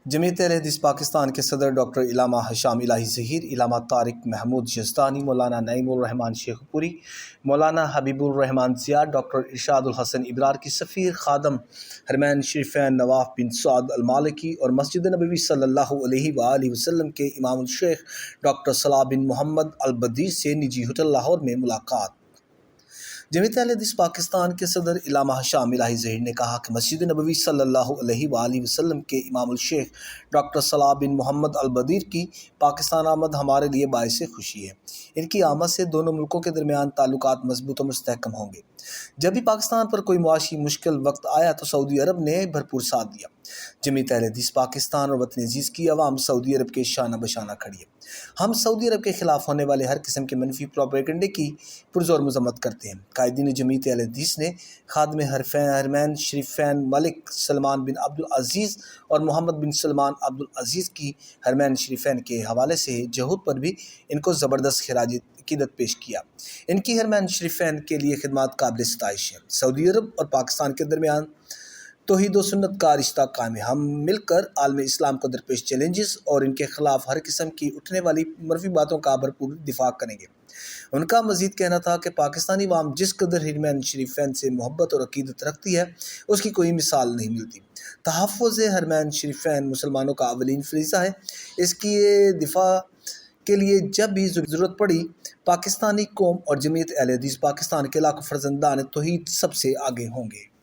جمعیت اہل حدیث پاکستان کے صدر ڈاکٹر علامہ ہشام الہی ظہیر، علامہ طارق محمود یزدانی، مولانا نعیم الرحمان شیخ پوری، مولانا حبیب الرحمان زیاد، ڈاکٹر ارشاد الحسن ابرار کی سفیر خادم حرمین شریفین نواف بن سعد المالکی اور مسجد نبوی صلی اللہ علیہ وآلہ وسلم کے امام الشیخ ڈاکٹر صلاح بن محمد البدیر سے نجی ہوٹل لاہور میں ملاقات۔ جمعیت اہل حدیث پاکستان کے صدر علامہ ہشام الہی ظہیر نے کہا کہ مسجد نبوی صلی اللہ علیہ وآلہ وسلم کے امام الشیخ ڈاکٹر صلاح بن محمد البدیر کی پاکستان آمد ہمارے لیے باعث خوشی ہے۔ ان کی آمد سے دونوں ملکوں کے درمیان تعلقات مضبوط و مستحکم ہوں گے۔ جب بھی پاکستان پر کوئی معاشی مشکل وقت آیا تو سعودی عرب نے بھرپور ساتھ دیا۔ جمعیت اہل حدیث پاکستان اور وطن عزیز کی عوام سعودی عرب کے شانہ بشانہ کھڑی ہے۔ ہم سعودی عرب کے خلاف ہونے والے ہر قسم کے منفی پروپیگنڈے کی پرزور مذمت کرتے ہیں۔ قائدین جمعیت اہل حدیث نے خادم حرمین شریفین ملک سلمان بن عبدالعزیز اور محمد بن سلمان عبدالعزیز کی حرمین شریفین کے حوالے سے جہود پر بھی ان کو زبردست خراج عقیدت پیش کیا۔ ان کی حرمین شریفین کے لیے خدمات قابل ستائش ہیں۔ سعودی عرب اور پاکستان کے درمیان توحید و سنت کا رشتہ قائم ہے۔ ہم مل کر عالم اسلام کو درپیش چیلنجز اور ان کے خلاف ہر قسم کی اٹھنے والی منفی باتوں کا بھرپور دفاع کریں گے۔ ان کا مزید کہنا تھا کہ پاکستانی عوام جس قدر حرمین شریفین سے محبت اور عقیدت رکھتی ہے اس کی کوئی مثال نہیں ملتی۔ تحفظ حرمین شریفین مسلمانوں کا اولین فریضہ ہے۔ اس کی دفاع کے لیے جب بھی ضرورت پڑی پاکستانی قوم اور جمعیت اہل حدیث پاکستان کے لاکھوں فرزندان توحید سب سے آگے ہوں گے۔